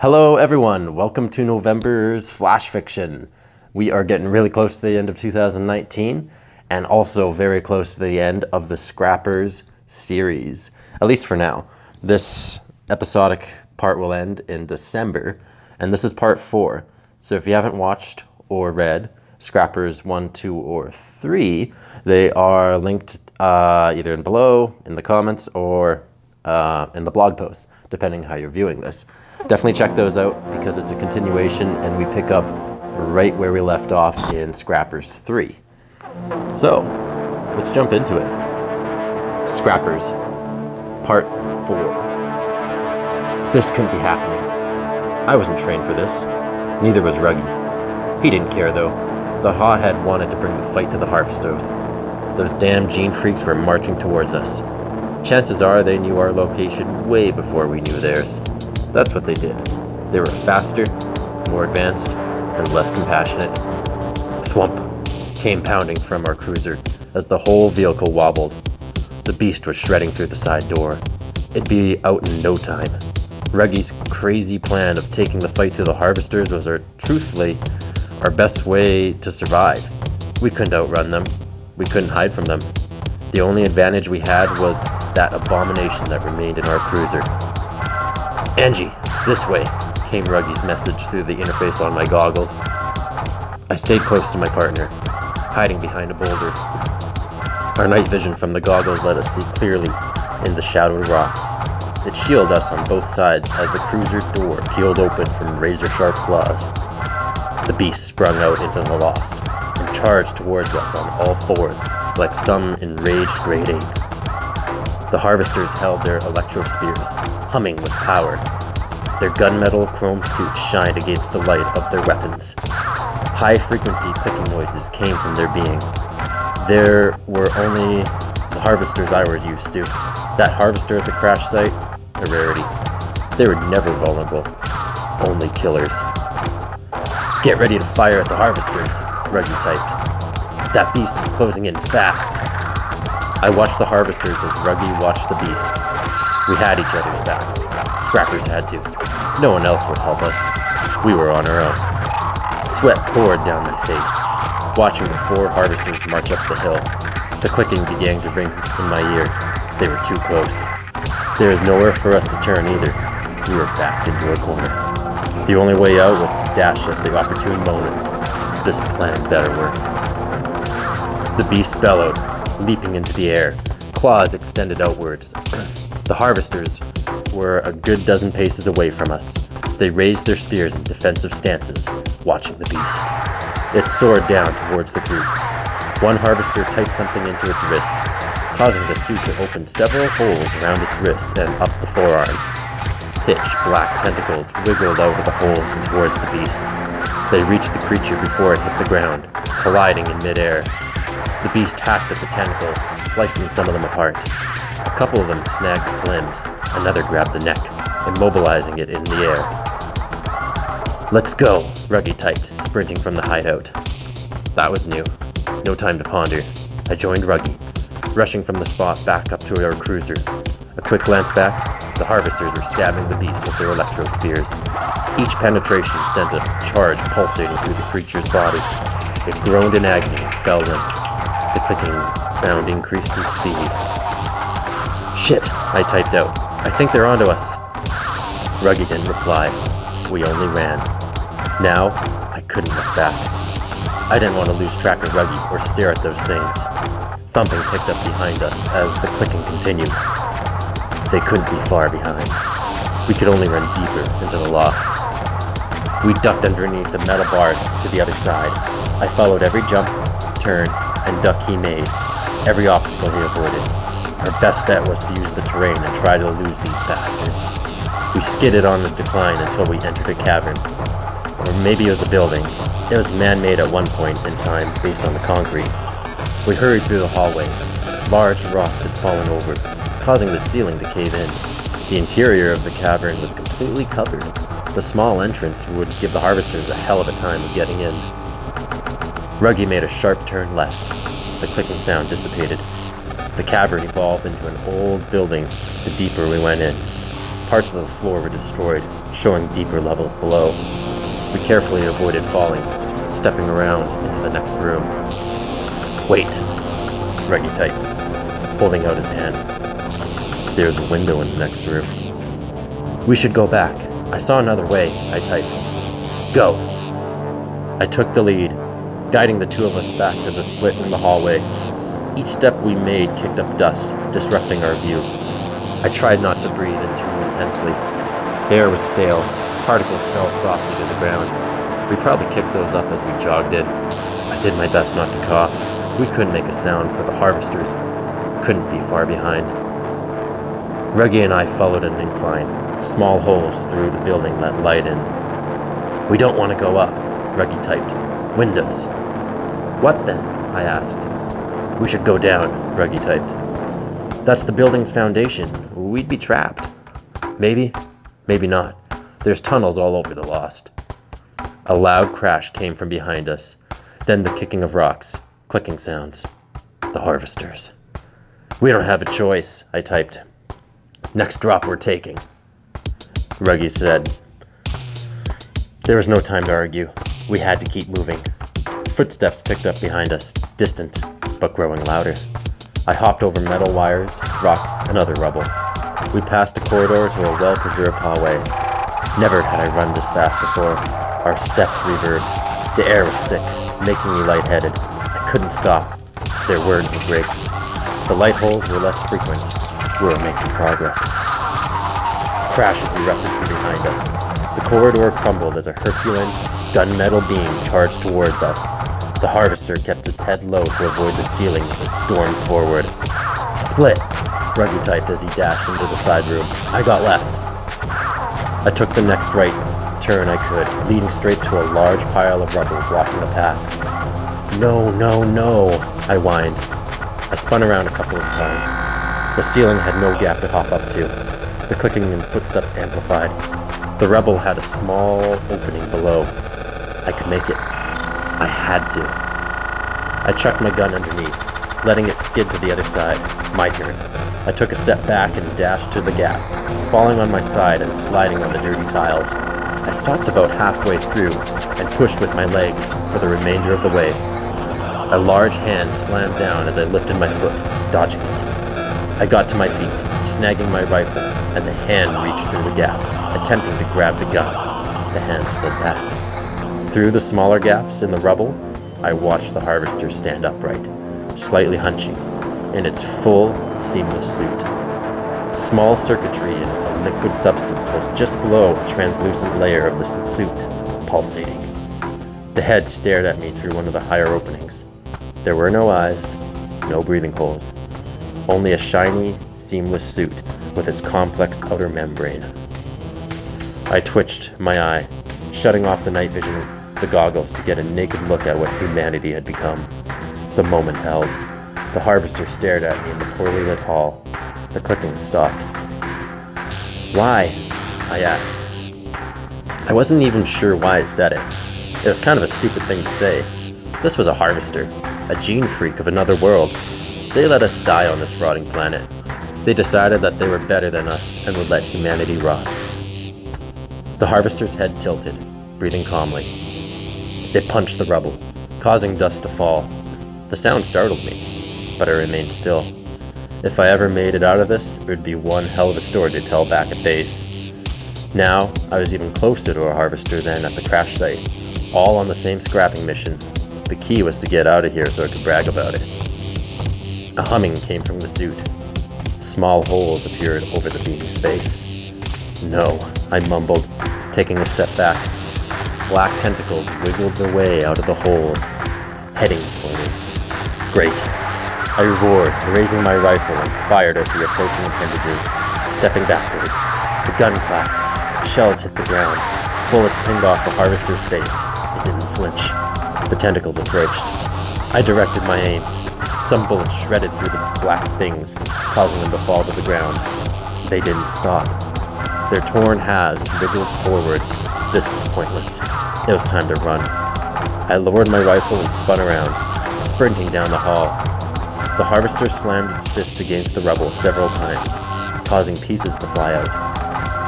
Hello everyone, welcome to November's Flash Fiction. We are getting really close to the end of 2019 and also very close to the end of the Scrappers series, at least for now. This episodic part will end in December and this is part 4. So if you haven't watched or read Scrappers 1, 2, or 3, they are linked either in below, in the comments, or in the blog post, depending how you're viewing this. Definitely check those out because it's a continuation and we pick up right where we left off in Scrappers 3. So, let's jump into it. Scrappers, Part 4. This couldn't be happening. I wasn't trained for this. Neither was Ruggie. He didn't care though. The hothead wanted to bring the fight to the Harvesters. Those damn gene freaks were marching towards us. Chances are they knew our location way before we knew theirs. That's what they did. They were faster, more advanced, and less compassionate. Thwump came pounding from our cruiser as the whole vehicle wobbled. The beast was shredding through the side door. It'd be out in no time. Ruggie's crazy plan of taking the fight to the Harvesters was truthfully our best way to survive. We couldn't outrun them. We couldn't hide from them. The only advantage we had was that abomination that remained in our cruiser. "Angie, this way," came Ruggie's message through the interface on my goggles. I stayed close to my partner, hiding behind a boulder. Our night vision from the goggles let us see clearly in the shadowed rocks. It shielded us on both sides as the cruiser door peeled open from razor-sharp claws. The beast sprung out into the loft and charged towards us on all fours like some enraged great ape. The Harvesters held their electro spears, humming with power. Their gunmetal chrome suits shined against the light of their weapons. High-frequency clicking noises came from their being. There were only the Harvesters I were used to. That Harvester at the crash site, a rarity. They were never vulnerable, only killers. "Get ready to fire at the Harvesters," Ruggie typed. "That beast is closing in fast." I watched the Harvesters as Ruggie watched the beast. We had each other's backs. Scrappers had to. No one else would help us. We were on our own. Sweat poured down my face, watching the 4 Harvesters march up the hill. The clicking began to ring in my ear. They were too close. There was nowhere for us to turn either. We were backed into a corner. The only way out was to dash at the opportune moment. This plan better work. The beast bellowed, leaping into the air, claws extended outwards. The Harvesters were a good dozen paces away from us. They raised their spears in defensive stances, watching the beast. It soared down towards the group. One Harvester typed something into its wrist, causing the suit to open several holes around its wrist and up the forearm. Pitch black tentacles wiggled out of the holes and towards the beast. They reached the creature before it hit the ground, colliding in midair. The beast hacked at the tentacles, slicing some of them apart. A couple of them snagged its limbs, another grabbed the neck, immobilizing it in the air. "Let's go," Ruggie typed, sprinting from the hideout. That was new. No time to ponder. I joined Ruggie, rushing from the spot back up to our cruiser. A quick glance back, the Harvesters were stabbing the beast with their electro spears. Each penetration sent a charge pulsating through the creature's body. It groaned in agony and fell limp. The clicking sound increased in speed. "Shit," I typed out. "I think they're onto us." Ruggie didn't reply. We only ran. Now, I couldn't look back. I didn't want to lose track of Ruggie or stare at those things. Thumping picked up behind us as the clicking continued. They couldn't be far behind. We could only run deeper into the lost. We ducked underneath the metal bar to the other side. I followed every jump, turn, and duck he made, every obstacle he avoided. Our best bet was to use the terrain and try to lose these bastards. We skidded on the decline until we entered a cavern. Or maybe it was a building. It was man-made at one point in time based on the concrete. We hurried through the hallway. Large rocks had fallen over, causing the ceiling to cave in. The interior of the cavern was completely covered. The small entrance would give the Harvesters a hell of a time of getting in. Ruggie made a sharp turn left. The clicking sound dissipated. The cavern evolved into an old building the deeper we went in. Parts of the floor were destroyed, showing deeper levels below. We carefully avoided falling, stepping around into the next room. "Wait," Ruggie typed, holding out his hand. "There's a window in the next room." "We should go back. I saw another way," I typed. "Go." I took the lead, guiding the two of us back to the split in the hallway. Each step we made kicked up dust, disrupting our view. I tried not to breathe in too intensely. The air was stale. Particles fell softly to the ground. We probably kicked those up as we jogged in. I did my best not to cough. We couldn't make a sound, for the harvesters couldn't be far behind. Ruggie and I followed an incline. Small holes through the building let light in. "We don't want to go up," Ruggie typed. "Windows." "What then?" I asked. "We should go down," Ruggie typed. "That's the building's foundation. We'd be trapped." "Maybe, maybe not. There's tunnels all over the Lost." A loud crash came from behind us, then the kicking of rocks, clicking sounds. The harvesters. "We don't have a choice," I typed. "Next drop we're taking," Ruggie said. There was no time to argue. We had to keep moving. Footsteps picked up behind us, distant, but growing louder. I hopped over metal wires, rocks, and other rubble. We passed a corridor to a well-preserved hallway. Never had I run this fast before. Our steps reverbed. The air was thick, making me lightheaded. I couldn't stop. There were no breaks. The light holes were less frequent. We were making progress. Crashes erupted from behind us. The corridor crumbled as a Herculean, gunmetal beam charged towards us. The harvester kept its head low to avoid the ceiling as it stormed forward. "Split," Ruggie typed as he dashed into the side room. "I got left." I took the next right turn I could, leading straight to a large pile of rubble blocking the path. "No, no, no," I whined. I spun around a couple of times. The ceiling had no gap to hop up to. The clicking and footsteps amplified. The rubble had a small opening below. I could make it. I had to. I chucked my gun underneath, letting it skid to the other side. My turn. I took a step back and dashed to the gap, falling on my side and sliding on the dirty tiles. I stopped about halfway through and pushed with my legs for the remainder of the way. A large hand slammed down as I lifted my foot, dodging it. I got to my feet, snagging my rifle as a hand reached through the gap, attempting to grab the gun. The hand slid back. Through the smaller gaps in the rubble, I watched the harvester stand upright, slightly hunching, in its full, seamless suit. Small circuitry in a liquid substance was just below a translucent layer of the suit, pulsating. The head stared at me through one of the higher openings. There were no eyes, no breathing holes, only a shiny, seamless suit with its complex outer membrane. I twitched my eye, shutting off the night vision of the goggles to get a naked look at what humanity had become. The moment held. The harvester stared at me in the poorly lit hall. The clicking stopped. "Why?" I asked. I wasn't even sure why I said it. It was kind of a stupid thing to say. This was a harvester, a gene freak of another world. They let us die on this rotting planet. They decided that they were better than us and would let humanity rot. The harvester's head tilted, breathing calmly. It punched the rubble, causing dust to fall. The sound startled me, but I remained still. If I ever made it out of this, it would be one hell of a story to tell back at base. Now, I was even closer to a harvester than at the crash site, all on the same scrapping mission. The key was to get out of here so I could brag about it. A humming came from the suit. Small holes appeared over the being's face. "No," I mumbled, taking a step back. Black tentacles wiggled their way out of the holes, heading for me. Great. I roared, raising my rifle and fired at the approaching appendages, stepping backwards. The gun clapped. Shells hit the ground. Bullets pinged off the harvester's face. It didn't flinch. The tentacles approached. I directed my aim. Some bullets shredded through the black things, causing them to fall to the ground. They didn't stop. Their torn halves wriggled forward. This was pointless. It was time to run. I lowered my rifle and spun around, sprinting down the hall. The harvester slammed its fist against the rubble several times, causing pieces to fly out.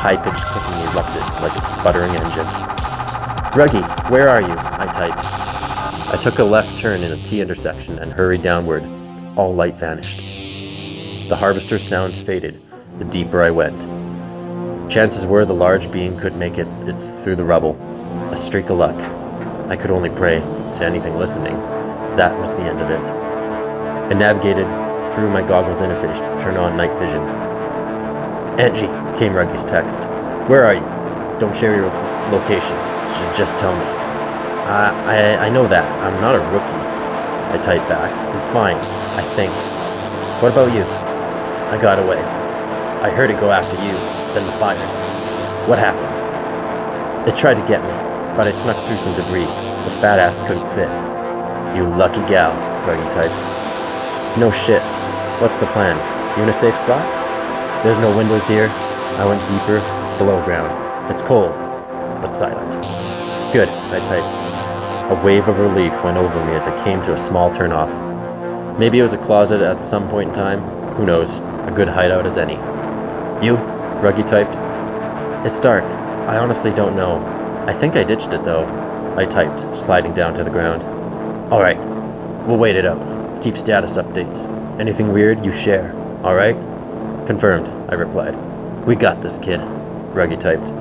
high-pitched clicking erupted like a sputtering engine. "Ruggie, where are you?" I typed. I took a left turn in a T intersection and hurried downward. All light vanished. The harvester sounds faded the deeper I went. Chances were the large beam could make it's through the rubble. A streak of luck. I could only pray to anything listening. That was the end of it. I navigated through my goggles interface to turn on night vision. "Angie," came Ruggie's text. "Where are you? Don't share your location. Just tell me." I know that. I'm not a rookie," I typed back. "I'm fine, I think. What about you?" "I got away. I heard it go after you, then the fires." "What happened?" "It tried to get me, but I snuck through some debris. The fat ass couldn't fit." "You lucky gal," Ruggie typed. "No shit. What's the plan? You in a safe spot?" "There's no windows here. I went deeper, below ground. It's cold, but silent." "Good," I typed. A wave of relief went over me as I came to a small turnoff. Maybe it was a closet at some point in time. Who knows? A good hideout as any. "You?" Ruggie typed. "It's dark. I honestly don't know. I think I ditched it though," I typed, sliding down to the ground. "Alright, we'll wait it out. Keep status updates. Anything weird, you share. Alright?" "Confirmed," I replied. "We got this, kid," Ruggie typed.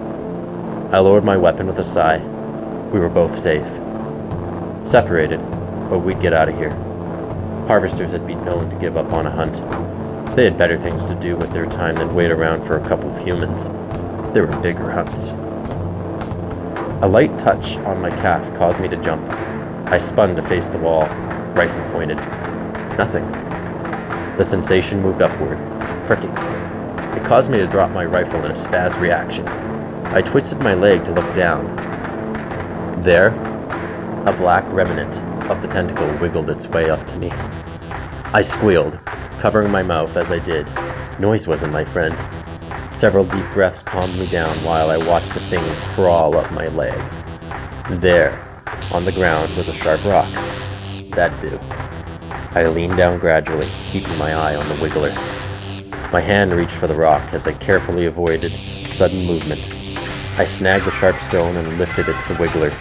I lowered my weapon with a sigh. We were both safe. Separated, but we'd get out of here. Harvesters had been known to give up on a hunt. They had better things to do with their time than wait around for a couple of humans. There were bigger hunts. A light touch on my calf caused me to jump. I spun to face the wall, rifle pointed. Nothing. The sensation moved upward, pricking. It caused me to drop my rifle in a spaz reaction. I twisted my leg to look down. There, a black remnant of the tentacle wiggled its way up to me. I squealed, covering my mouth as I did. Noise wasn't my friend. Several deep breaths calmed me down while I watched the thing crawl up my leg. There, on the ground, was a sharp rock. That'd do. I leaned down gradually, keeping my eye on the wiggler. My hand reached for the rock as I carefully avoided sudden movement. I snagged the sharp stone and lifted it to the wiggler,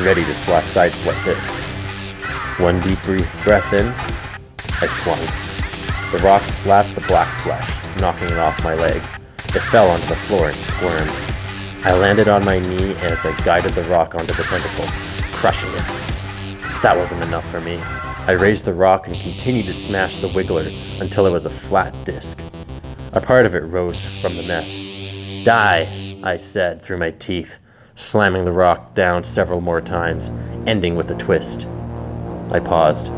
ready to sideswipe it. One deep breath in, I swung. The rock slapped the black flesh, knocking it off my leg. It fell onto the floor and squirmed. I landed on my knee as I guided the rock onto the tentacle, crushing it. That wasn't enough for me. I raised the rock and continued to smash the wiggler until it was a flat disc. A part of it rose from the mess. "Die," I said through my teeth, slamming the rock down several more times, ending with a twist. I paused,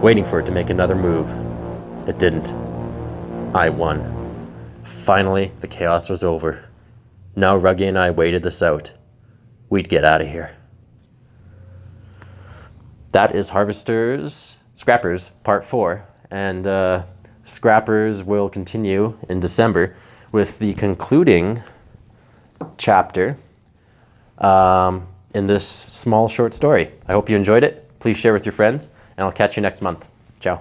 waiting for it to make another move. It didn't. I won. Finally, the chaos was over. Now Ruggie and I waited this out. We'd get out of here. That is Scrappers, Part 4. And Scrappers will continue in December with the concluding chapter in this small short story. I hope you enjoyed it. Please share with your friends, and I'll catch you next month. Ciao.